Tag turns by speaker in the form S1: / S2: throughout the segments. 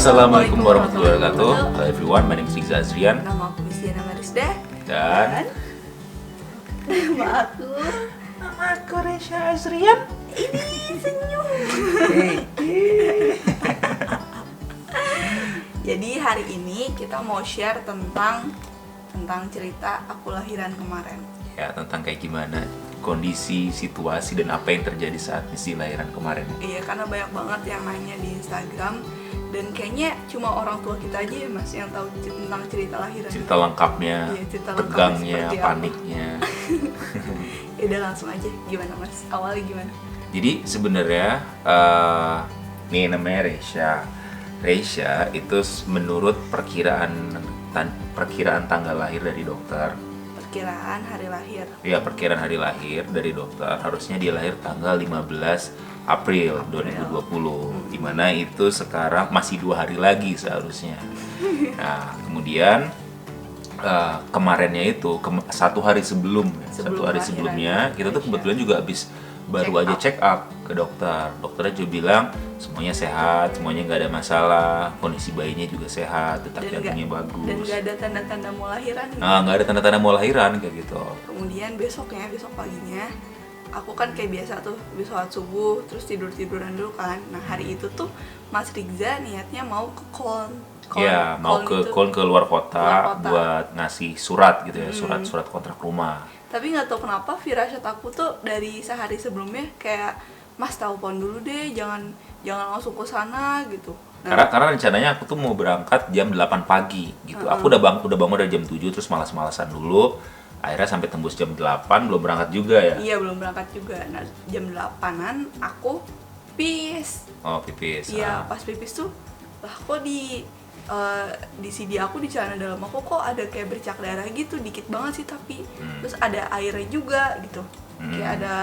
S1: Assalamualaikum warahmatullahi wabarakatuh. Hello everyone, my name is Riza Azrian.
S2: Nama aku Mistiana Marisda.
S1: Dan
S2: Nama aku
S1: Resya Azrian.
S2: ini senyum. Jadi hari ini kita mau share tentang cerita aku lahiran kemarin.
S1: Ya, tentang kayak gimana kondisi, situasi, dan apa yang terjadi saat misi lahiran kemarin.
S2: Iya, karena banyak banget yang nanya di Instagram. Dan kayaknya cuma orang tua kita aja ya mas yang tahu tentang cerita lahiran.
S1: Cerita lengkapnya,
S2: Iya, cerita lengkapnya
S1: tegangnya,
S2: seperti apa.
S1: paniknya.
S2: Ya udah langsung aja, gimana mas? Awalnya gimana?
S1: Jadi sebenarnya nih namanya Resya itu menurut perkiraan tanggal lahir dari dokter.
S2: Perkiraan hari lahir.
S1: Ya, perkiraan hari lahir dari dokter harusnya dia lahir tanggal 15 April 2020, dimana itu sekarang masih 2 hari lagi seharusnya. Nah, kemudian kemarinnya itu satu hari sebelumnya kita tuh kebetulan juga habis baru aja check up ke dokter. Dokternya juga bilang semuanya sehat, semuanya nggak ada masalah, kondisi bayinya juga sehat, detak jantungnya bagus.
S2: Dan nggak ada tanda-tanda mau lahiran.
S1: Nah, nggak ada tanda-tanda mau lahiran kayak gitu.
S2: Kemudian besok paginya, aku kan kayak biasa tuh, habis sholat subuh, terus tiduran dulu kan. Nah hari itu tuh Mas Riza niatnya mau ke Koln.
S1: Ya, mau ke luar kota buat ngasih surat gitu ya, surat kontrak rumah.
S2: Tapi nggak tahu kenapa firasat aku tuh dari sehari sebelumnya kayak Mas telepon dulu deh, jangan langsung ke sana gitu. Nah,
S1: Karena rencananya aku tuh mau berangkat jam 8 pagi gitu. Aku udah bangun dari jam 7 terus malas-malasan dulu. Akhirnya sampai tembus jam 8 belum berangkat juga ya.
S2: Iya, belum berangkat juga. Nah, jam 8-an aku pipis.
S1: Oh, pipis.
S2: Iya, pas pipis tuh lah kok di CD aku di celana dalam aku kok ada kayak bercak darah gitu, dikit banget sih tapi terus ada airnya juga gitu. Kayak ada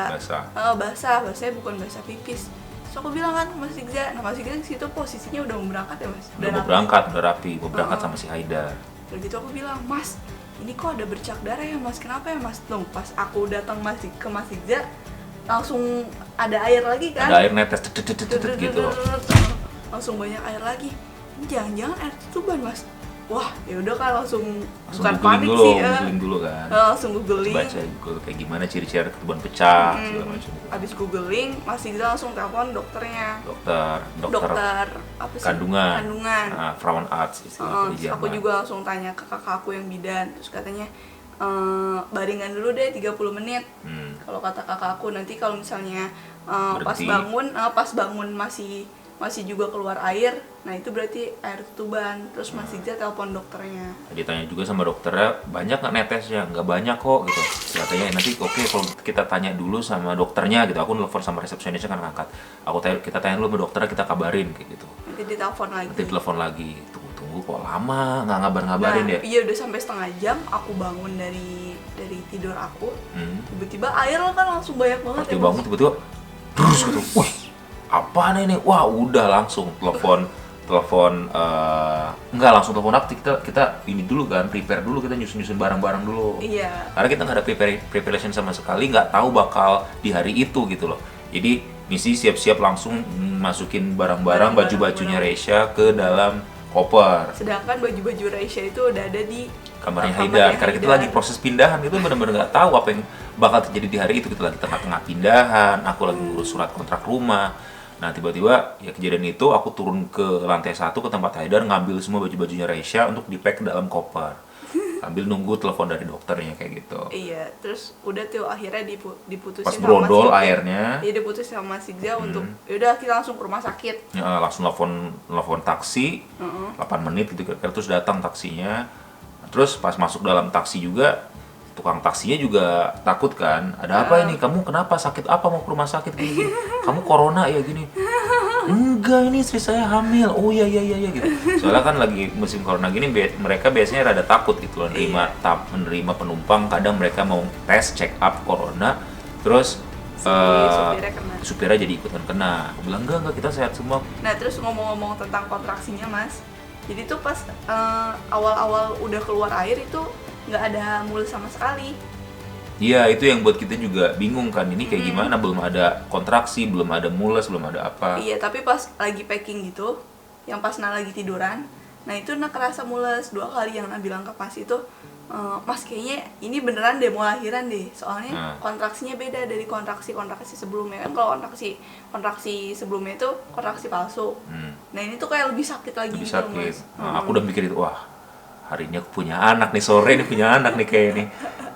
S2: basahnya bukan basah pipis. Terus aku bilang kan Mas Riza, nah Mas Riza di situ posisinya udah mau berangkat ya Mas.
S1: Udah mau rapi, mau berangkat sama si Haidar.
S2: Terus gitu aku bilang, "Mas, ini kok ada bercak darah ya Mas, kenapa ya Mas?" Tuh pas aku datang ke Mas Riza langsung ada air lagi kan.
S1: Ada air netes gitu.
S2: Langsung banyak air lagi. Jangan-jangan air tuban Mas. Wah, ya udah kan langsung bukan
S1: googling
S2: panik
S1: dulu,
S2: sih ya.
S1: googling dulu kan.
S2: Langsung googling.
S1: Baca Google kayak gimana ciri-ciri ketuban pecah segala macam.
S2: Abis googling, Mas Riza langsung telepon dokternya.
S1: Dokter
S2: apa sih?
S1: Kandungan.
S2: Kandungan.
S1: Frauan Arts istilah
S2: Aku juga langsung tanya ke kakak aku yang bidan, terus katanya baringan dulu deh 30 menit. Kalau kata kakak aku nanti kalau misalnya pas bangun masih juga keluar air, nah itu berarti air tuban. Terus Mas Riza telepon dokternya.
S1: Ditanya juga sama dokternya, banyak nggak netesnya? Nggak banyak kok gitu. Katanya nanti oke, kalau kita tanya dulu sama dokternya gitu. Aku nelfon sama resepsionisnya kan ngangkat. Kita tanya dulu sama dokternya, kita kabarin kayak gitu.
S2: Nanti ditelepon lagi. Tunggu kok lama nggak ngabarin ya? Iya, udah sampai setengah jam aku bangun dari tidur aku. Tiba-tiba air kan langsung banyak banget.
S1: Pas bangun tiba-tiba terus gitu. Wih, apaan ini? Wah, udah langsung telepon enggak langsung telepon up, kita ini dulu kan, prepare dulu, kita nyusun barang-barang dulu.
S2: Iya.
S1: Karena kita nggak ada preparation sama sekali, nggak tahu bakal di hari itu gitu loh. Jadi misi siap-siap langsung masukin barang-barang baju-bajunya Resya ke dalam koper.
S2: Sedangkan baju-baju Resya itu udah ada di
S1: kamarnya Haidar. Karena kita lagi proses pindahan, itu benar-benar nggak tahu apa yang bakal terjadi di hari itu. Kita lagi tengah-tengah pindahan, aku lagi ngurus surat kontrak rumah. Nah tiba-tiba ya kejadian itu aku turun ke lantai 1 ke tempat Haidar, ngambil semua baju-bajunya Resya untuk di-pack ke dalam koper. Sambil nunggu telepon dari dokternya kayak gitu.
S2: Iya, terus udah tuh akhirnya diputusin
S1: pas brondol airnya.
S2: Iya, diputusin sama Mas Riza untuk yaudah kita langsung ke rumah sakit.
S1: Ya, langsung telepon taksi. 8 menit gitu terus datang taksinya. Terus pas masuk dalam taksi juga tukang taksinya juga takut kan, ada apa ini, kamu kenapa, sakit apa, mau ke rumah sakit gini, kamu corona ya gini, enggak ini istri saya hamil, oh iya gitu. Soalnya kan lagi musim corona gini mereka biasanya rada takut gitu loh menerima penumpang, kadang mereka mau tes check up corona terus supirnya jadi ikutan kena. Aku bilang enggak kita sehat semua.
S2: Nah terus ngomong-ngomong tentang kontraksinya Mas, jadi tuh pas awal-awal udah keluar air itu nggak ada mules sama sekali.
S1: Iya, itu yang buat kita juga bingung kan, ini kayak gimana, belum ada kontraksi, belum ada mules, belum ada apa.
S2: Iya, tapi pas lagi packing gitu, yang pas Nah lagi tiduran. Nah itu Nah kerasa mules 2 kali, yang Nah bilang ke pas itu, Mas kayaknya ini beneran deh mau lahiran deh, soalnya kontraksinya beda dari kontraksi sebelumnya. Kan kalau kontraksi sebelumnya itu kontraksi palsu. Nah ini tuh kayak lebih sakit lagi
S1: lebih
S2: gitu,
S1: sakit.
S2: Mas.
S1: Aku udah mikir itu, wah hari ini aku punya anak nih, sore ini punya anak nih kayak ini.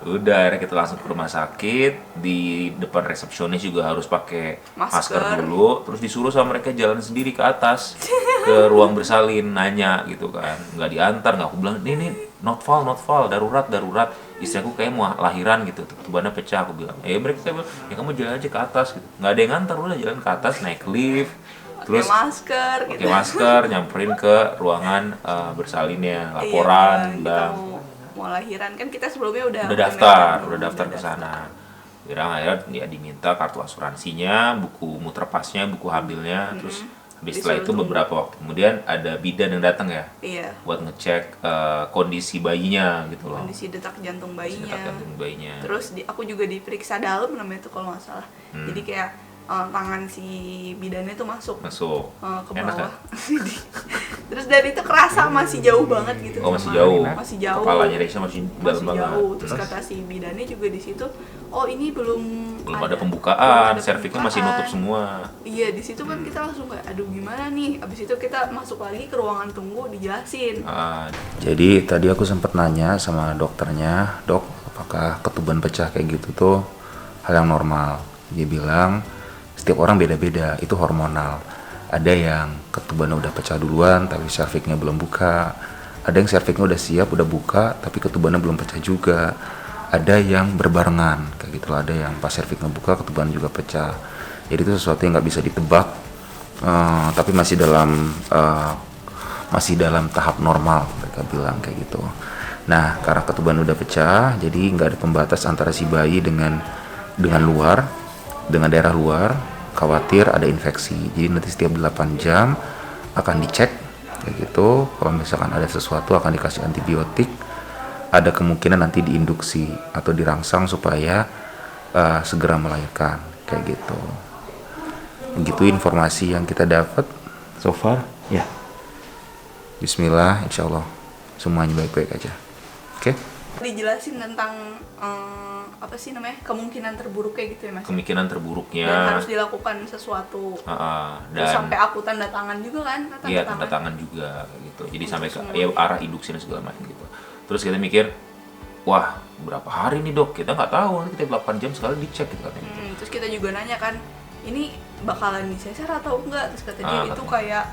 S1: Udah, akhirnya kita langsung ke rumah sakit. Di depan resepsionis juga harus pakai masker dulu. Terus disuruh sama mereka jalan sendiri ke atas ke ruang bersalin, nanya gitu kan. Nggak diantar, nggak. Aku bilang, ini not fall, darurat. Istri aku kayak mau lahiran gitu, ketubannya pecah. Aku bilang, mereka kayak bilang, ya kamu jalan aja ke atas gitu. Nggak ada yang ngantar, udah jalan ke atas, naik lift. Terus pakai masker, nyamperin ke ruangan bersalinnya, laporan,
S2: kita mau lahiran kan, kita sebelumnya udah
S1: daftar ke sana. Akhirnya ya diminta kartu asuransinya, buku muter pasnya, buku hamilnya, terus habis setelah itu beberapa waktu kemudian ada bidan yang datang ya, buat ngecek kondisi bayinya gitu loh,
S2: kondisi detak jantung bayinya. Terus aku juga diperiksa dalam namanya itu kalau nggak salah. Jadi kayak tangan si bidannya tuh masuk ke bawah. Terus dari itu kerasa masih jauh banget gitu.
S1: Masih jauh.
S2: Kepalanya
S1: Reza masih dalam banget.
S2: Terus kata si bidannya juga di situ, ini belum
S1: ada pembukaan, serviknya masih nutup semua.
S2: Iya, di situ kan kita langsung kayak aduh gimana nih. Abis itu kita masuk lagi ke ruangan tunggu, dijelasin.
S3: Jadi tadi aku sempat nanya sama dokternya, dok, apakah ketuban pecah kayak gitu tuh hal yang normal? Dia bilang setiap orang beda-beda, itu hormonal. Ada yang ketubannya udah pecah duluan tapi serviknya belum buka. Ada yang serviknya udah siap, udah buka tapi ketubannya belum pecah juga. Ada yang berbarengan, kayak gitu. Ada yang pas serviknya buka ketuban juga pecah. Jadi itu sesuatu yang nggak bisa ditebak, tapi masih dalam tahap normal, mereka bilang kayak gitu. Nah, karena ketuban udah pecah, jadi nggak ada pembatas antara si bayi dengan daerah luar. Khawatir ada infeksi, jadi nanti setiap 8 jam akan dicek kayak gitu. Kalau misalkan ada sesuatu akan dikasih antibiotik, ada kemungkinan nanti diinduksi atau dirangsang supaya segera melahirkan kayak gitu. Begitu informasi yang kita dapat so far ya. Bismillah, insyaallah semuanya baik-baik aja. Oke?
S2: Dijelasin tentang kemungkinan terburuknya gitu ya, Mas.
S1: Kemungkinan terburuknya.
S2: Dan harus dilakukan sesuatu. Dan sampai aku tanda tangan juga kan?
S1: Iya, tanda tangan juga gitu. Jadi sampai arah induksi dan segala macam gitu. Terus kita mikir, wah berapa hari nih dok? Kita nggak tahu, nanti kita 8 jam sekali dicek gitu katanya.
S2: Terus kita juga nanya kan, ini bakalan disesar atau enggak? Terus katanya itu kayak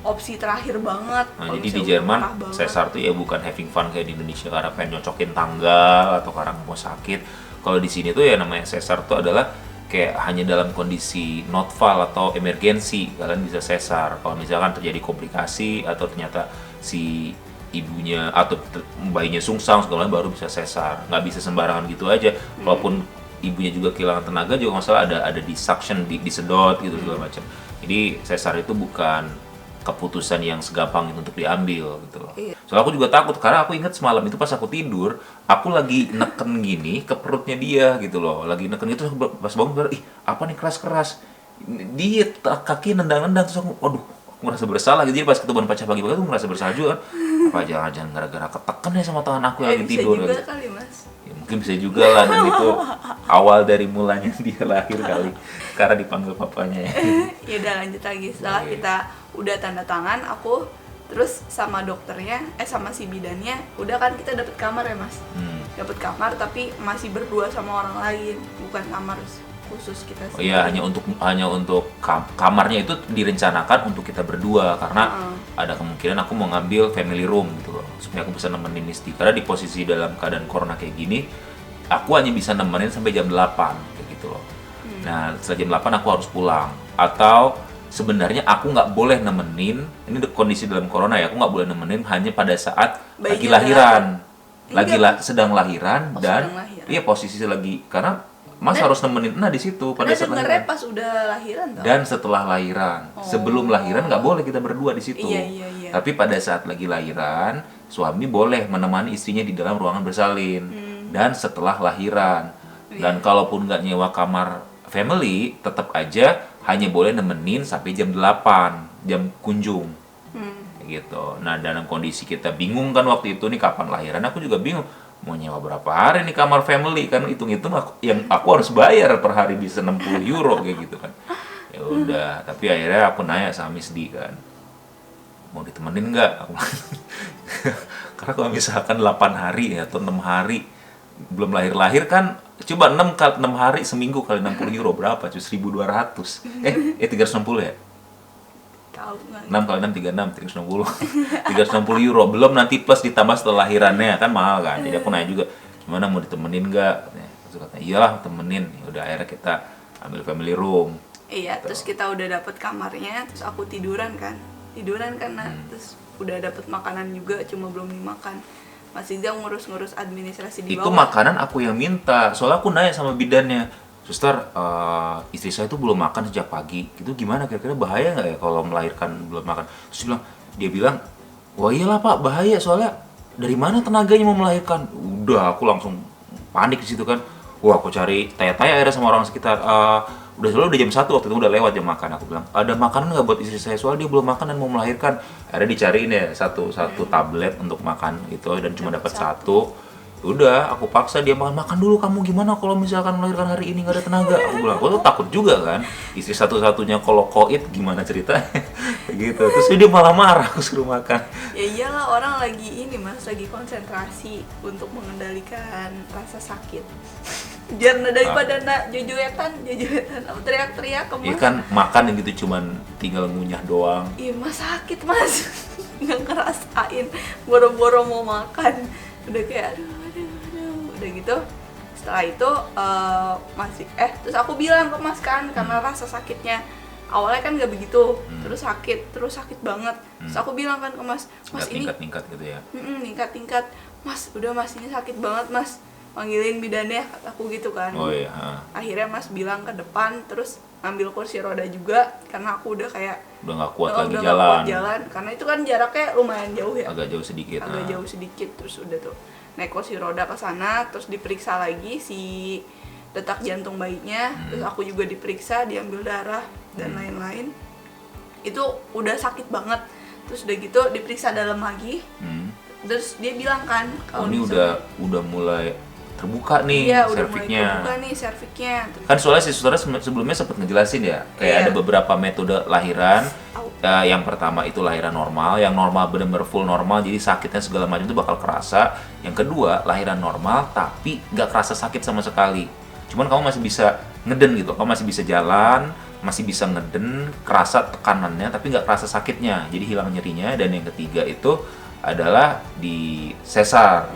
S2: opsi terakhir banget.
S1: Jadi di Jerman sesar tuh ya bukan having fun kayak di Indonesia karena pengen nyocokin tanggal atau karena mau sakit. Kalau di sini tuh ya namanya sesar tuh adalah kayak hanya dalam kondisi not fall atau emergensi kalian bisa sesar. Kalau misalkan terjadi komplikasi atau ternyata si ibunya atau bayinya sungsang segala baru bisa sesar. Nggak bisa sembarangan gitu aja. Walaupun ibunya juga kehilangan tenaga juga masalah ada di suction, disedot gitu segala macam. Jadi sesar itu bukan keputusan yang segampang itu untuk diambil gitu loh. Soalnya aku juga takut karena aku ingat semalam itu pas aku tidur, aku lagi neken gini ke perutnya dia gitu loh. Lagi neken gitu pas bangun, apa nih keras-keras. Dia kaki nendang-nendang terus aku merasa bersalah gitu. Jadi pas ketuban pecah pagi-pagi aku merasa bersalah juga kan. Apa jangan-jangan gara-gara ketekan ya sama tangan aku yang lagi tidur.
S2: Bisa juga kali, Mas.
S1: Ya, mungkin bisa juga lah, dan itu awal dari mulanya dia lahir kali karena dipanggil papanya ya.
S2: Ya udah lanjut lagi setelah kita udah tanda tangan, aku terus sama dokternya sama si bidannya udah kan kita dapet kamar ya Mas. Dapet kamar tapi masih berdua sama orang lain, bukan kamar khusus kita sendiri.
S1: Iya, hanya untuk kamarnya itu direncanakan untuk kita berdua karena ada kemungkinan aku mau ngambil family room gitu loh supaya aku bisa nemenin istri, karena di posisi dalam keadaan corona kayak gini aku hanya bisa nemenin sampai jam 8 kayak gitu loh. Nah setelah jam 8 aku harus pulang, atau sebenarnya aku nggak boleh nemenin, ini kondisi dalam corona ya, aku nggak boleh nemenin hanya pada saat lagi lahiran, sedang lahiran dan iya posisi lagi, karena Mas harus nemenin di situ pada saat lahiran.
S2: Pas udah lahiran tau?
S1: Dan setelah lahiran. Sebelum lahiran nggak boleh kita berdua di situ.
S2: Iya.
S1: Tapi pada saat lagi lahiran, suami boleh menemani istrinya di dalam ruangan bersalin. Dan setelah lahiran. Dan kalaupun nggak nyewa kamar family, tetap aja hanya boleh nemenin sampai jam 8, jam kunjung. Kayak gitu. Nah dalam kondisi kita bingung kan waktu itu nih kapan lahiran, aku juga bingung mau nyewa berapa hari nih kamar family kan, hitung-hitung aku harus bayar per hari bisa 60 euro kayak gitu kan. Ya udah, tapi akhirnya aku nanya sama Miss D kan, mau ditemenin nggak? Karena kalau misalkan 8 hari ya, atau 6 hari belum lahir-lahir kan, coba 6 hari seminggu kali 60 euro berapa? Cuy 1.200. 360 ya?
S2: Tahu nggak?
S1: 6 kali 6 36, 360. 360 euro belum nanti plus ditambah setelah lahirannya kan mahal kan. Jadi aku nanya juga, gimana mau ditemenin nggak? Terus katanya iyalah temenin. Ya udah akhirnya kita ambil family room.
S2: Iya, terus kita udah dapet kamarnya, terus aku tiduran kan, nah, terus udah dapet makanan juga, cuma belum dimakan. Masih Iza ngurus-ngurus administrasi di
S1: Itu
S2: bawah.
S1: makanan aku yang minta, soalnya aku nanya sama bidannya, suster, istri saya itu belum makan sejak pagi, itu gimana, kira-kira bahaya nggak ya kalau melahirkan belum makan? Terus dia bilang, wah iyalah pak, bahaya, soalnya dari mana tenaganya mau melahirkan? Udah, aku langsung panik di situ kan. Wah, aku cari tanya-tanya akhirnya sama orang sekitar, udah jam 1 waktu itu, udah lewat jam makan. Aku bilang, ada makanan nggak buat istri saya, soalnya dia belum makan dan mau melahirkan. Akhirnya dicariin ya satu tablet untuk makan gitu, dan cuma dapat satu. Udah, aku paksa dia makan dulu, kamu gimana kalau misalkan melahirkan hari ini nggak ada tenaga? Aku bilang, aku tuh takut juga kan, istri satu-satunya kalau koit gimana ceritanya? Gitu. Terus dia malah marah aku suruh makan.
S2: Ya iyalah, orang lagi ini mas, lagi konsentrasi untuk mengendalikan rasa sakit. Biar daripada jojoetan, teriak-teriak ke mas.
S1: Ya kan makan yang gitu cuman tinggal ngunyah doang.
S2: Iya mas, sakit mas. Nggak ngerasain, boro-boro mau makan. Udah kayak aduh, udah gitu. Setelah itu terus aku bilang ke mas kan, karena rasa sakitnya awalnya kan nggak begitu, terus sakit banget. Terus aku bilang kan ke mas ini
S1: tingkat-tingkat gitu ya.
S2: Tingkat-tingkat, mas udah mas ini sakit banget mas, panggilin bidannya, aku gitu kan.
S1: Oh iya.
S2: Akhirnya mas bilang ke depan, terus ngambil kursi roda juga, karena aku udah kayak
S1: Udah nggak kuat lagi
S2: udah nggak
S1: jalan.
S2: kuat jalan, karena itu kan jaraknya lumayan jauh ya,
S1: Agak jauh sedikit.
S2: jauh sedikit. Terus udah tuh naik kursi roda ke sana, terus diperiksa lagi si detak jantung bayinya, terus aku juga diperiksa, diambil darah dan lain-lain. Itu udah sakit banget. Terus udah gitu diperiksa dalam lagi. Terus dia bilang kan, kalau
S1: ini udah mulai terbuka nih,
S2: iya, udah mulai
S1: serviknya.
S2: terbuka nih serviknya.
S1: Kan soalnya si saudara sebelumnya sempat ngejelasin ya, kayak ada beberapa metode lahiran. Yang pertama itu lahiran normal, yang normal benar-benar full normal, jadi sakitnya segala macam itu bakal kerasa. Yang kedua lahiran normal tapi nggak kerasa sakit sama sekali, cuman kamu masih bisa ngeden gitu, kamu masih bisa jalan, masih bisa ngeden, kerasa tekanannya tapi nggak kerasa sakitnya, jadi hilang nyerinya. Dan yang ketiga itu adalah di sesar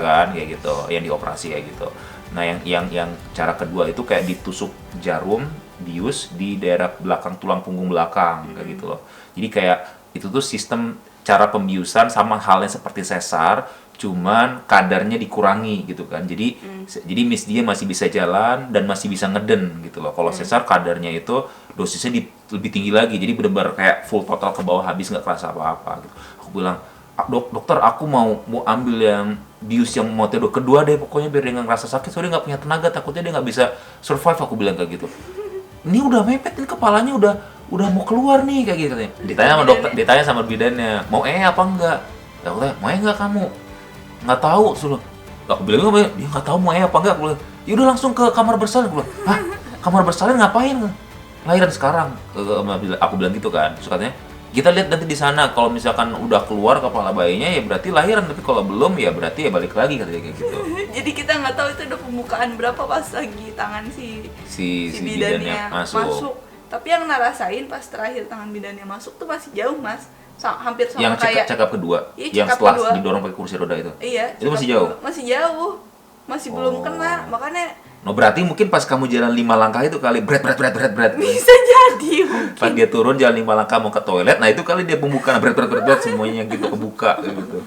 S1: kan kayak gitu, yang dioperasi kayak gitu. Nah yang cara kedua itu kayak ditusuk jarum bius di daerah belakang tulang punggung belakang kayak gitu loh. Jadi kayak itu tuh sistem cara pembiusan sama halnya seperti sesar, cuman kadarnya dikurangi gitu kan. Jadi Miss dia masih bisa jalan dan masih bisa ngeden gitu loh. Kalau sesar kadarnya itu dosisnya lebih tinggi lagi, jadi benar-benar kayak full total ke bawah habis, nggak kerasa apa-apa gitu. Aku bilang, dokter aku mau ambil yang bius yang metode kedua deh pokoknya, biar dia nggak ngerasa sakit, soalnya dia nggak punya tenaga, takutnya dia nggak bisa survive. Aku bilang kayak gitu. Ini udah mepet, ini kepalanya udah mau keluar nih kayak gitu. Ditanya sama dokter, ditanya sama bidannya, mau apa enggak? Dokter, mau enggak kamu? Nggak tahu, suruh. Aku bilang dia nggak tahu mau apa enggak. Aku bilang, ya udah langsung ke kamar bersalin. Aku bilang, hah? Kamar bersalin ngapain? Lahiran sekarang. Aku bilang gitu kan. Terus katanya, kita lihat nanti di sana, kalau misalkan udah keluar kepala bayinya ya berarti lahiran, tapi kalau belum ya berarti ya balik lagi, katanya kayak gitu.
S2: Jadi kita nggak tahu itu udah pembukaan berapa pas lagi tangan si bidannya masuk. Tapi yang ngerasain pas terakhir tangan bidannya masuk tuh masih jauh mas, hampir sama
S1: yang
S2: kayak
S1: check up kedua,
S2: iya,
S1: yang setelah kedua didorong pakai kursi roda itu.
S2: Iya.
S1: Itu masih jauh.
S2: Masih belum kena, makanya.
S1: No, berarti mungkin pas kamu jalan 5 langkah itu kali berat.
S2: Bisa jadi mungkin.
S1: Pas dia turun jalan 5 langkah mau ke toilet, nah itu kali dia pembukaan berat semuanya gitu kebuka gitu.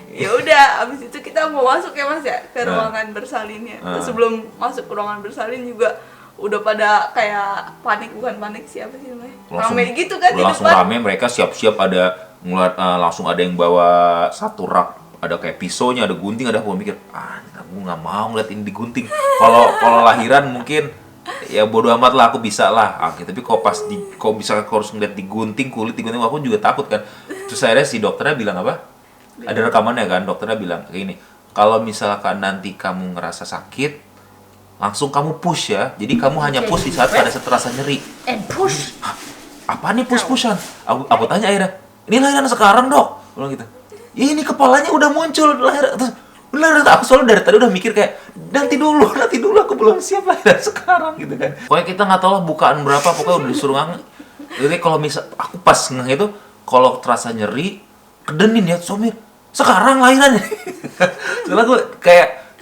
S2: Ya udah, abis itu kita mau masuk ya mas ya ke ruangan bersalinnya. Terus sebelum masuk ke ruangan bersalin juga udah pada kayak bukan panik siapa sih namanya? Rame gitu kan di depan.
S1: Langsung rame, mereka siap-siap, ada langsung ada yang bawa satu rak, ada kayak pisaunya, ada gunting, ada. Aku mikir, aku nggak mau ngeliat ini digunting. Kalau lahiran mungkin ya bodo amat lah, aku bisa lah. Tapi kalau bisa harus ngeliat digunting, kulit digunting, aku juga takut kan. Terus akhirnya si dokternya bilang apa? Ada rekamannya kan, dokternya bilang kayak gini, kalau misalkan nanti kamu ngerasa sakit, langsung kamu push ya. Jadi kamu hanya push di saat pada terasa nyeri.
S4: And push.
S1: Hah, apa nih push-pushan? Aku tanya akhirnya, ini lahiran sekarang dok? Bilang gitu. Ya ini kepalanya udah muncul lahiran. Terus bener, aku soalnya dari tadi udah mikir kayak nanti dulu aku belum siap lahiran sekarang gitu kan. Pokoknya kita nggak tahu lah bukaan berapa, pokoknya udah disuruh ngang. Jadi kalau misal aku pas ngeh itu, kalau terasa nyeri, kedenin ya suami, sekarang lahiran.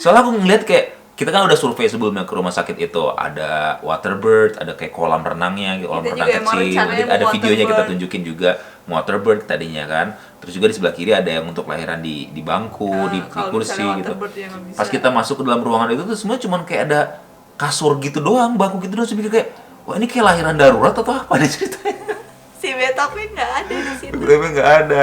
S1: soalnya aku ngeliat kayak kita kan udah survei sebelumnya ke rumah sakit itu, ada waterbird, ada kayak kolam renangnya, kolam renang kecil, ada videonya kita tunjukin juga waterbird tadinya kan. Terus juga di sebelah kiri ada yang untuk lahiran di bangku, di kursi gitu. Pas kita masuk ke dalam ruangan itu tuh semua cuman kayak ada kasur gitu doang, bangku gitu doang. Saya pikir kayak, wah ini kayak lahiran darurat atau apa nih ceritanya?
S2: Si betapnya nggak ada di situ.
S1: Betapnya nggak ada.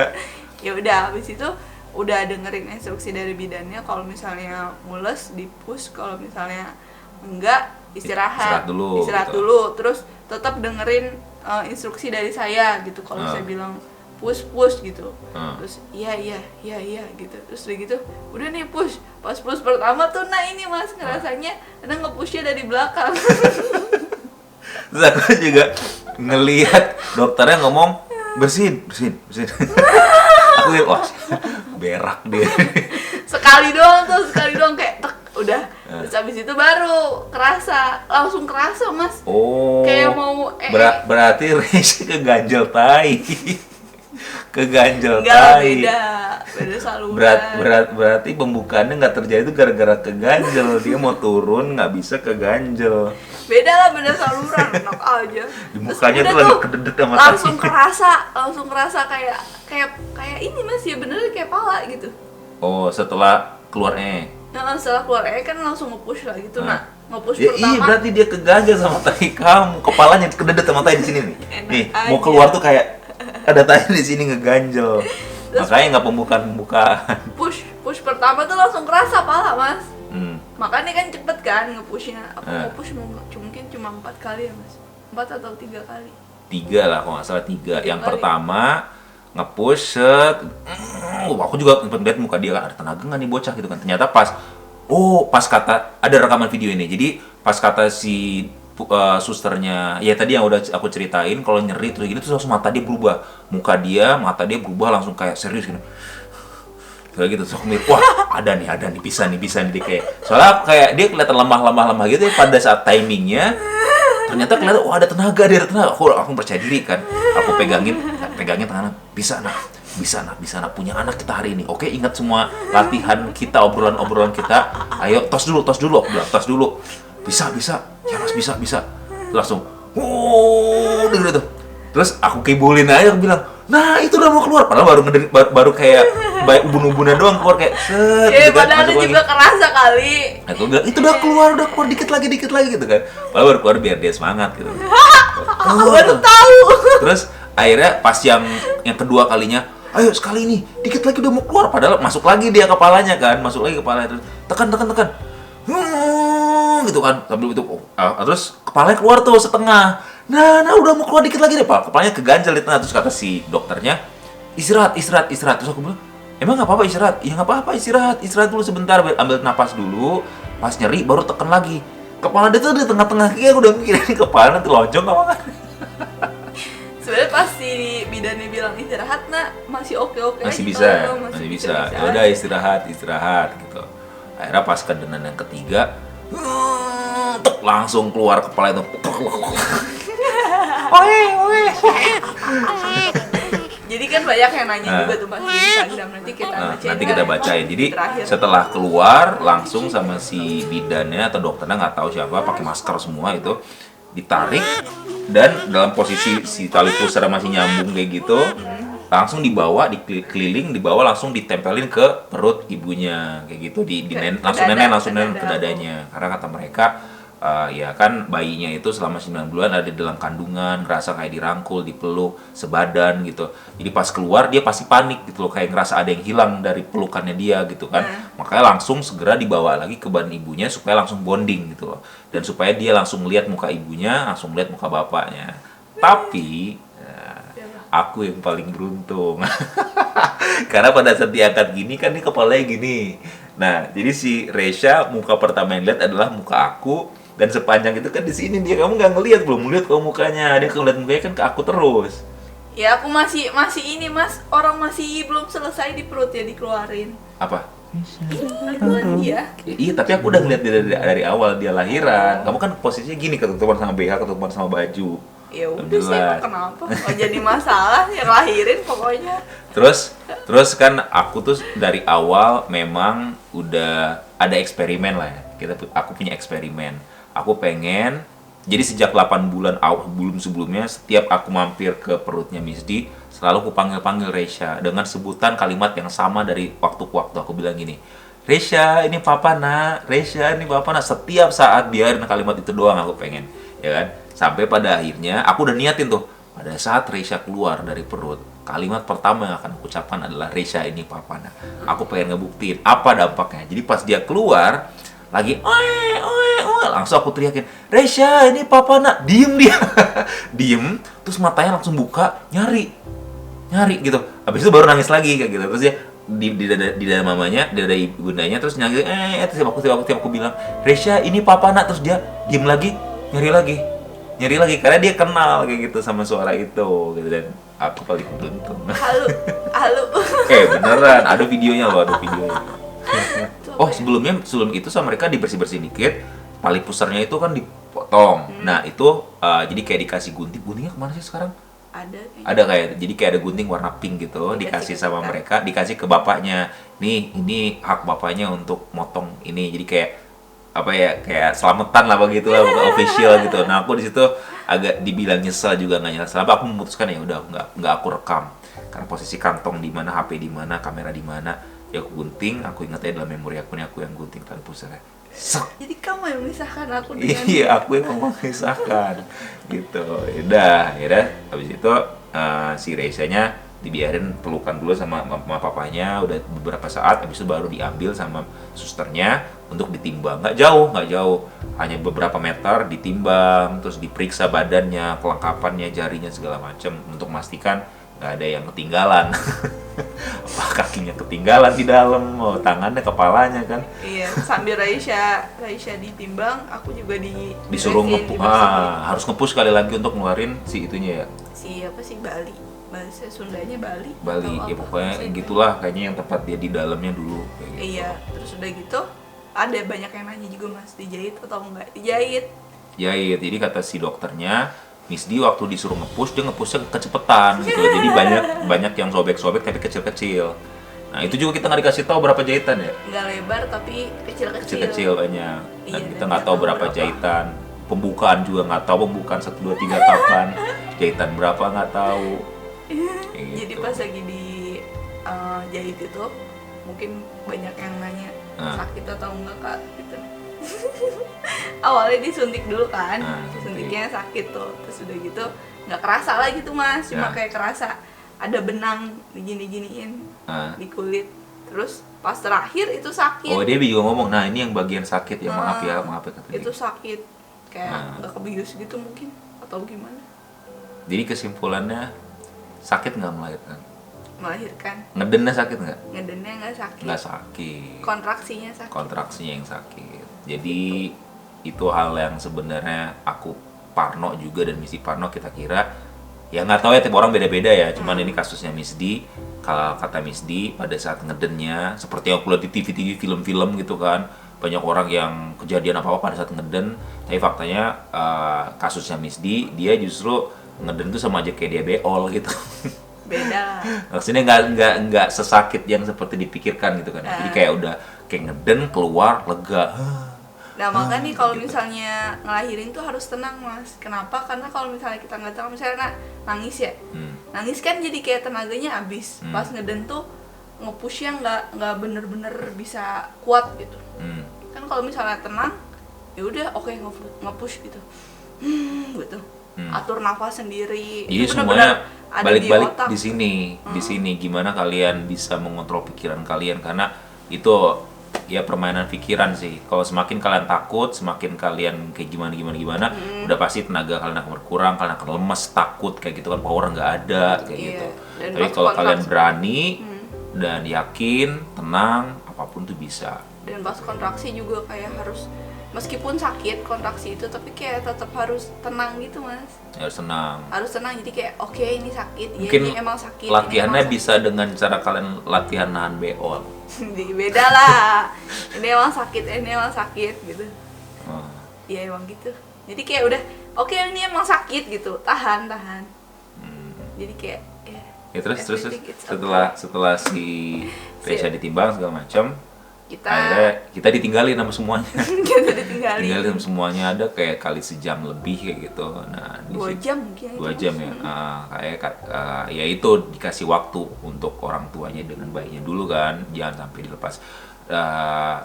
S2: Ya udah, habis itu udah dengerin instruksi dari bidannya, kalau misalnya mules di push, kalau misalnya enggak istirahat
S1: dulu gitu.
S2: Terus tetap dengerin instruksi dari saya gitu. Kalau saya bilang push gitu, terus iya gitu, terus udah gitu udah nih push. Pas push pertama tuh, nah ini mas ngerasanya ada nge-pushnya dari belakang.
S1: Terus aku juga ngelihat dokternya ngomong bersin. Aku lihat, wah berak dia.
S2: sekali doang kayak tek, udah. Terus abis itu baru langsung kerasa mas.
S1: Oh,
S2: kayak mau
S1: berarti Reza keganjel tai.
S2: Enggak, beda saluran.
S1: Berarti pembukaannya nggak terjadi itu gara-gara keganjel. Dia mau turun nggak bisa keganjel.
S2: Beda saluran, enak aja.
S1: Di mukanya tuh lagi kededet sama
S2: langsung kerasa kayak ini mas, ya bener kayak pala gitu.
S1: Oh, setelah keluar
S2: Nah, setelah keluar kan langsung nge-push lah gitu. Nah, nge-push ya, pertama.
S1: Iya, berarti dia keganjel sama tai kamu. Kepalanya kededet sama tai di sini nih. Nih,
S2: aja.
S1: Mau keluar tuh kayak ada tai di sini ngeganjel. Makanya nggak pembukaan.
S2: Push pertama tuh langsung kerasa pala mas. Makanya kan cepet kan nge-pushnya. Aku nge-push mungkin cuma 4 kali ya mas. 4 atau 3 kali.
S1: 3 lah, kalau nggak salah 3. Yang pertama nge-push set. Aku juga ngeliat muka dia kan, ada tenaga nggak nih bocah gitu kan. Ternyata pas kata, ada rekaman video ini. Jadi pas kata si susternya, ya tadi yang udah aku ceritain, kalau nyeri terus gitu, terus langsung mata dia berubah, mata dia berubah langsung kayak serius gitu, kayak gitu. Terus aku mikir, wah ada nih bisa nih kayak, soalnya kayak dia kelihatan lemah gitu ya pada saat timingnya. Ternyata kelihatan, wah ada tenaga, aku percaya diri kan, aku pegangin tangan, bisa nak punya anak kita hari ini. Oke, ingat semua latihan kita, obrolan kita, ayo tos dulu, aku bilang tos dulu. Bisa, ya mas bisa. Terus langsung, gitu. Terus aku kibulin aja, aku bilang, nah itu udah mau keluar. Padahal baru kayak ubun-ubunan doang keluar kayak set.
S2: Gitu kan. Padahal juga kerasa kali.
S1: Aku bilang, itu udah keluar dikit lagi gitu kan. Padahal baru keluar biar dia semangat gitu.
S2: Baru tahu.
S1: Terus akhirnya pas yang kedua kalinya, ayo sekali ini, dikit lagi udah mau keluar. Padahal masuk lagi kepalanya terus tekan. Gitu kan, sambil itu terus kepalanya keluar tuh setengah. Nah udah mau keluar dikit lagi deh pak, kepalanya keganjel di tengah. Terus kata si dokternya, istirahat. Terus aku bilang, emang nggak apa-apa istirahat? Ya nggak apa-apa istirahat dulu sebentar, ambil napas dulu, pas nyeri baru tekan lagi. Kepala dia tuh di tengah-tengah, kayak aku udah mikirin kepala nanti lonjong apa kan.
S2: Sebenarnya pas si bidannya bilang istirahat, nak masih oke
S1: masih
S2: aja.
S1: Masih bisa. Ya udah istirahat gitu. Akhirnya pas kedenan yang ketiga, langsung keluar kepala itu.
S2: Jadi kan banyak yang nanya juga tuh pas di Instagram, nanti kita bacain.
S1: Jadi setelah keluar langsung sama si bidannya atau dokternya, nggak tahu siapa, pakai masker semua itu, ditarik dan dalam posisi si tali pusar masih nyambung kayak gitu, langsung dibawa, dikeliling, langsung ditempelin ke perut ibunya kayak gitu, langsung nenen ke dadanya. Karena kata mereka ya kan bayinya itu selama 9 bulan ada di dalam kandungan, ngerasa kayak dirangkul, dipeluk, sebadan gitu. Jadi pas keluar dia pasti panik gitu loh, kayak ngerasa ada yang hilang dari pelukannya dia gitu kan. Makanya langsung segera dibawa lagi ke badan ibunya supaya langsung bonding gitu loh. Dan supaya dia langsung lihat muka ibunya, langsung lihat muka bapaknya. Tapi aku yang paling beruntung. Karena pada saat diangkat gini kan ini kepalanya gini. Nah, jadi si Resya muka pertama yang lihat adalah muka aku, dan sepanjang itu kan di sini dia, kamu nggak ngelihat, belum ngeliat kau mukanya, dia ngeliat mukanya kan ke aku terus.
S2: Ya aku masih ini mas, orang masih belum selesai di perut ya dikeluarin.
S1: Apa?
S2: Ini dia.
S1: Ya, iya, tapi aku udah ngeliat dari awal dia lahiran. Kamu kan posisinya gini, ketutupan sama BH, ketutupan sama baju.
S2: Ya udah sih, emang kenapa? Nggak jadi masalah yang lahirin pokoknya.
S1: Terus kan aku tuh dari awal memang udah ada eksperimen lah ya. Aku punya eksperimen. Aku pengen, jadi sejak 8 bulan belum sebelumnya, setiap aku mampir ke perutnya Miss D, selalu aku panggil Resya dengan sebutan kalimat yang sama dari waktu ke waktu. Aku bilang gini, Resya ini papa nak, Resya ini papa nak. Setiap saat biarin kalimat itu doang aku pengen, ya kan? Sampai pada akhirnya aku udah niatin tuh, pada saat Resya keluar dari perut, kalimat pertama yang akan aku ucapkan adalah Resya ini papa nak. Aku pengen ngebuktiin apa dampaknya. Jadi pas dia keluar lagi langsung aku teriakin, Resya ini papa nak. Diem dia. Diem, terus matanya langsung buka, nyari gitu. Habis itu baru nangis lagi kayak gitu. Terus dia di dada mamanya, di dada ibundanya, terus nangis. Terus aku bilang, Resya ini papa nak. Terus dia diem lagi, nyari lagi karena dia kenal kayak gitu sama suara itu gitu, dan aku paling beruntung.
S2: Halo.
S1: Beneran ada videonya loh, sebelum itu sama mereka dibersih dikit, tali pusarnya itu kan dipotong. Nah itu jadi kayak dikasih guntingnya kemana sih sekarang? Ada kayak, jadi kayak ada gunting warna pink gitu, dikasih sama mereka, dikasih ke bapaknya. Ini hak bapaknya untuk motong ini, jadi kayak apa ya, kayak selamatan lah begitu lah, bukan official gitu. Nah aku di situ agak dibilang nyesel juga nggak nyesel, apa aku memutuskan ya udah nggak aku rekam, karena posisi kantong di mana, HP di mana, kamera di mana, ya aku gunting. Aku ingat aja dalam memori aku nih, aku yang gunting tali pusarnya.
S2: Jadi kamu yang memisahkan aku dengan
S1: iya, aku yang memisahkan gitu. Ya udah habis itu si Resyanya dibiarin pelukan dulu sama mama papanya udah beberapa saat, habis itu baru diambil sama susternya untuk ditimbang. Nggak jauh, hanya beberapa meter ditimbang, terus diperiksa badannya, kelengkapannya, jarinya segala macam untuk memastikan nggak ada yang ketinggalan. Apa kakinya ketinggalan di dalam, tangannya, kepalanya kan.
S2: Iya, sambil Raisya ditimbang, aku juga
S1: disuruh harus nge-push sekali lagi untuk ngeluarin si itunya ya.
S2: Si apa sih, bahasa Sundanya Bali
S1: ya pokoknya gitulah kayaknya, yang tepat dia di dalamnya dulu kayak gitu.
S2: Iya, terus udah gitu ada banyak yang nanya juga, mas, dijahit atau enggak? Dijahit. Jadi
S1: kata si dokternya, Miss D waktu disuruh nge-push, dia nge-pushnya kecepetan gitu. Jadi banyak yang sobek-sobek tapi kecil-kecil. Nah itu juga kita nggak dikasih tahu berapa jahitan ya.
S2: Nggak lebar tapi
S1: kecil-kecil banyak. Dan
S2: iya,
S1: kita nggak tahu berapa jahitan. Pembukaan juga nggak tahu, pembukaan 1, 2, 3 kapan, jahitan berapa nggak tahu.
S2: Jadi pas lagi di jahit itu mungkin banyak yang nanya sakit atau enggak kak gitu. Awalnya disuntik dulu kan, suntiknya sakit tuh, terus udah gitu nggak kerasa lagi tuh mas, cuma kayak kerasa ada benang digini-giniin di kulit. Terus pas terakhir itu sakit.
S1: Oh dia juga ngomong, nah ini yang bagian sakit ya, maaf ya kata dia.
S2: Itu sakit kayak nggak kebius gitu mungkin atau gimana.
S1: Jadi kesimpulannya sakit nggak melahirkan? Ngedennya sakit nggak?
S2: Ngedennya nggak sakit.
S1: Nggak sakit.
S2: Kontraksinya
S1: yang sakit. Jadi itu hal yang sebenarnya aku parno juga, dan Miss D parno, kita kira ya nggak tahu ya, tiap orang beda-beda ya. Cuman ini kasusnya Miss D, kalau kata Miss D pada saat ngedennya seperti yang aku lihat di TV film-film gitu kan, banyak orang yang kejadian apa-apa pada saat ngeden. Tapi faktanya kasusnya Miss D, dia justru ngeden tuh sama aja kayak dia beol gitu.
S2: Beda.
S1: Maksudnya nggak sesakit yang seperti dipikirkan gitu kan. Jadi kayak udah kayak ngeden, keluar, lega.
S2: Nah makanya nih kalau misalnya ngelahirin tuh harus tenang mas. Kenapa? Karena kalau misalnya kita nggak tenang, misalnya nangis ya, nangis kan jadi kayak tenaganya habis. Pas ngeden tuh nge-pushnya nggak bener-bener bisa kuat gitu. Kan kalau misalnya tenang, ya udah oke, nge-push gitu, gitu. Atur nafas sendiri.
S1: Jadi
S2: itu
S1: semuanya balik-balik
S2: di
S1: sini, gimana kalian bisa mengontrol pikiran kalian, karena itu ya permainan pikiran sih. Kalau semakin kalian takut, semakin kalian kayak gimana, udah pasti tenaga kalian akan berkurang, kalian akan lemes, takut kayak gitu kan, power nggak ada kayak gitu.
S2: Dan
S1: Tapi kalau kalian berani dan yakin, tenang, apapun tuh bisa.
S2: Dan pas kontraksi juga kayak harus, meskipun sakit kontraksi itu, tapi kayak tetap harus tenang gitu mas.
S1: Harus tenang.
S2: Harus tenang, jadi kayak oke, ini sakit,
S1: Mungkin
S2: ya ini emang sakit.
S1: latihannya
S2: ini emang
S1: bisa dengan cara kalian latihan nahan BO.
S2: sakit. Beda lah. Ini emang sakit, ini emang sakit gitu. Iya emang gitu. Jadi kayak udah oke, ini emang sakit gitu, tahan. Jadi kayak
S1: Ya terus
S2: everything it's
S1: setelah si Resya ditimbang segala macam,
S2: kita
S1: akhirnya kita ditinggalin sama semuanya.
S2: kita ditinggalin.
S1: Tinggalin sama semuanya, ada kayak kali sejam lebih kayak gitu. Nah,
S2: 2 jam mungkin.
S1: 2 jam ya. Ya itu dikasih waktu untuk orang tuanya dengan bayinya dulu kan, jangan sampai dilepas.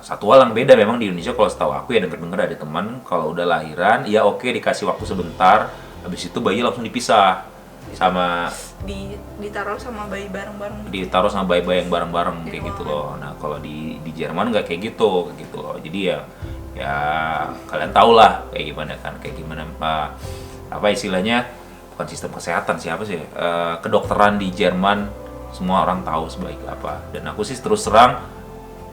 S1: Satu hal yang beda memang di Indonesia, kalau setahu aku ya, denger ada teman kalau udah lahiran ya oke, dikasih waktu sebentar, habis itu bayi langsung dipisah sama
S2: ditaruh sama bayi bareng-bareng.
S1: Ditaruh sama bayi-bayi yang bareng-bareng kayak gitu loh. Nah kalau di Jerman nggak kayak gitu loh. Jadi ya kalian tau lah kayak gimana apa istilahnya, bukan sistem kesehatan siapa sih, kedokteran di Jerman semua orang tahu sebaik apa. Dan aku sih terus terang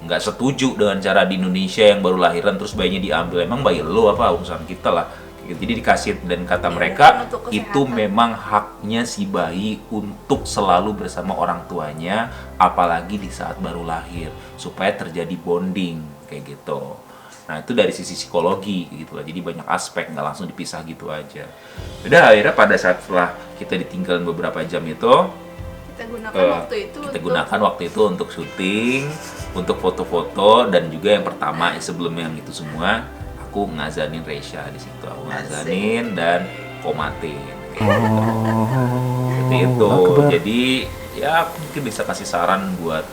S1: nggak setuju dengan cara di Indonesia yang baru lahiran terus bayinya diambil. Emang bayi lo apa urusan kita lah. Jadi dikasih, dan kata mereka itu memang haknya si bayi untuk selalu bersama orang tuanya, apalagi di saat baru lahir, supaya terjadi bonding kayak gitu. Nah itu dari sisi psikologi gitu lah. Jadi banyak aspek, nggak langsung dipisah gitu aja. Udah akhirnya pada saat setelah kita ditinggalin beberapa jam itu, kita gunakan waktu itu untuk syuting, untuk foto-foto, dan juga yang pertama sebelum yang itu semua aku ngazanin Resya di situ. Aku ngazanin dan komatin. Seperti itu. Jadi ya aku mungkin bisa kasih saran buat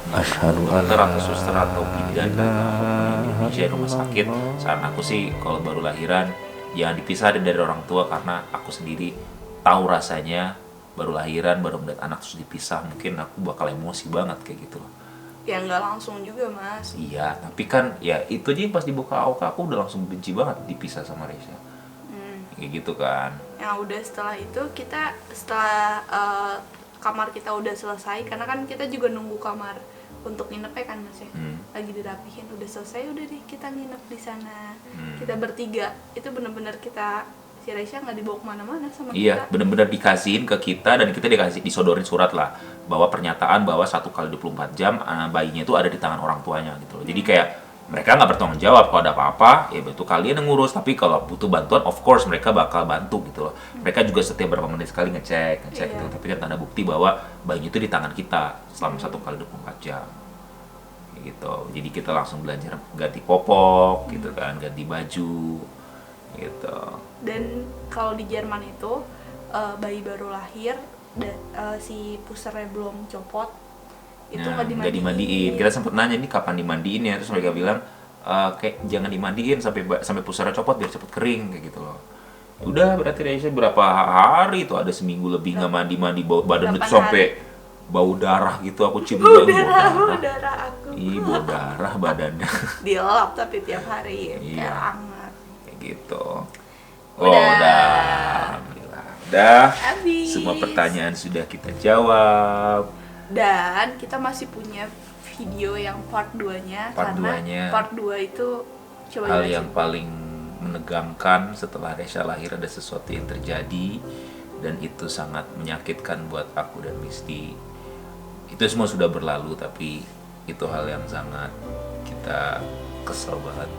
S1: dokter atau suster atau bidan di Indonesia rumah sakit. Saran aku sih kalau baru lahiran jangan dipisah dari orang tua, karena aku sendiri tahu rasanya baru lahiran, baru melihat anak terus dipisah, mungkin aku bakal emosi banget kayak gitu loh.
S2: Ya nggak langsung juga mas.
S1: Iya, tapi kan ya itu aja pas dibuka AOK aku udah langsung benci banget dipisah sama Resya. Kayak gitu kan.
S2: Yang udah setelah itu setelah kamar kita udah selesai, karena kan kita juga nunggu kamar untuk nginep ya kan mas ya. Lagi dirapihin, udah selesai, udah deh kita nginep di sana. Kita bertiga, itu bener-bener si Resya nggak dibawa kemana-mana sama kita.
S1: Iya, benar-benar dikasihin ke kita, dan kita disodorin surat lah bahwa pernyataan bahwa 1x24 jam bayinya itu ada di tangan orang tuanya gitu loh. Jadi kayak mereka nggak bertanggung jawab kalau ada apa-apa, ya betul kalian yang ngurus, tapi kalau butuh bantuan of course mereka bakal bantu gitu loh. Mereka juga setiap berapa menit sekali ngecek gitu, tapi kan tanda bukti bahwa bayinya itu di tangan kita selama 1x24 jam. Gitu. Jadi kita langsung belajar ganti popok gitu kan, ganti baju gitu.
S2: Dan kalau di Jerman itu bayi baru lahir si pusernya belum copot, itu nggak dimandiin.
S1: Kita sempat nanya ini kapan dimandiin ya, terus mereka bilang kayak jangan dimandiin sampai pusernya copot biar cepet kering kayak gitu loh. Udah berarti Resya berapa hari itu, ada seminggu lebih nggak mandi badan itu sampai bau darah gitu, aku cium bau
S2: darah aku.
S1: Ih, bau darah badannya.
S2: Dilap tapi tiap hari
S1: iya.
S2: Kayak hangat.
S1: Kayak gitu. Udah. Alhamdulillah. Udah.
S2: Habis.
S1: Semua pertanyaan sudah kita jawab.
S2: Dan kita masih punya video yang part 2-nya. Karena part 2 itu
S1: hal yang paling menegangkan setelah Resya lahir, ada sesuatu yang terjadi dan itu sangat menyakitkan buat aku dan Misty. Itu semua sudah berlalu, tapi itu hal yang sangat kita kesel banget.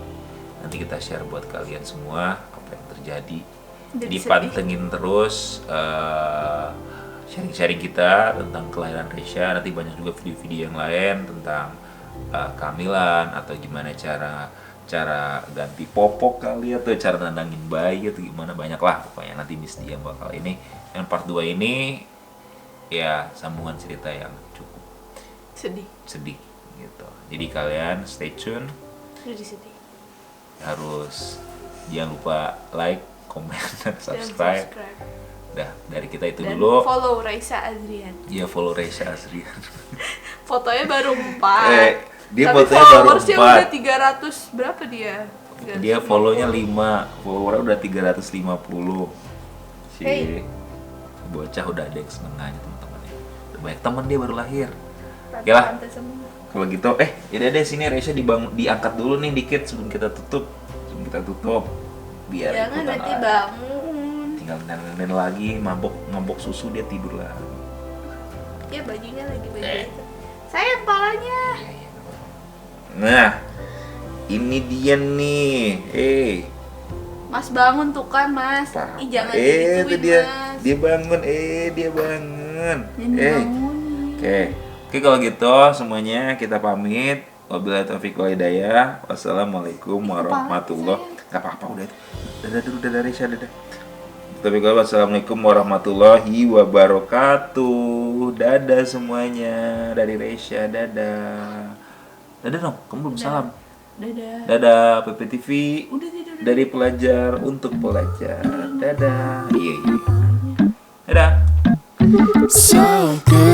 S1: Nanti kita share buat kalian semua apa yang terjadi. Jadi pantengin terus sharing-sharing kita tentang kelahiran Resya. Nanti banyak juga video-video yang lain tentang kehamilan atau gimana cara ganti popok kali, atau cara nandangin bayi atau gimana, banyak lah pokoknya. Nanti Misty yang bakal ini. Yang part 2 ini ya sambungan cerita yang cukup sedih gitu. Jadi kalian stay tune.
S2: Sedih.
S1: Harus jangan lupa like, comment, dan subscribe. Dah, dari kita itu dan dulu.
S2: Follow Resya Azrian.
S1: Iya, follow Resya Azrian.
S2: Fotonya baru 4.
S1: Dia
S2: Tapi
S1: fotonya baru
S2: followersnya
S1: 4.
S2: udah 300 berapa dia?
S1: Dia follow-nya 5, follower udah 350. Si
S2: Hey.
S1: bocah udah ada yang seneng aja teman-temannya. Udah banyak teman dia baru lahir. Oke lah.
S2: Tante semua.
S1: Kalau gitu, yaudah deh sini Resya diangkat dulu nih dikit sebelum kita tutup. Biar
S2: Jangan
S1: ikutan
S2: nanti
S1: aja.
S2: bangun.
S1: Tinggal nenen lagi, mabok susu dia tidur lah.
S2: Ya bajunya lagi baju itu. Sayang palanya.
S1: Nah, ini dia nih.
S2: Mas bangun tuh kan mas.
S1: Apa?
S2: Jangan
S1: Itu
S2: digituin
S1: dia.
S2: mas.
S1: Dia bangun. Dia bangun.
S2: Jangan bangun.
S1: Oke, kalau gitu semuanya kita pamit. Wabillahi taufiq wal hidayah. Wassalamualaikum warahmatullahi. Gak apa-apa udah. Dadah dulu, dadah Resya, dadah. Tapi kalau wassalamualaikum warahmatullahi wabarakatuh. Dadah semuanya dari Resya, dadah. Dadah dong, kamu belum salam.
S2: Dadah.
S1: Dadah PPTV.
S2: Udah tidur.
S1: Dari pelajar untuk pelajar. Dadah. Iya. Dadah.
S4: So good.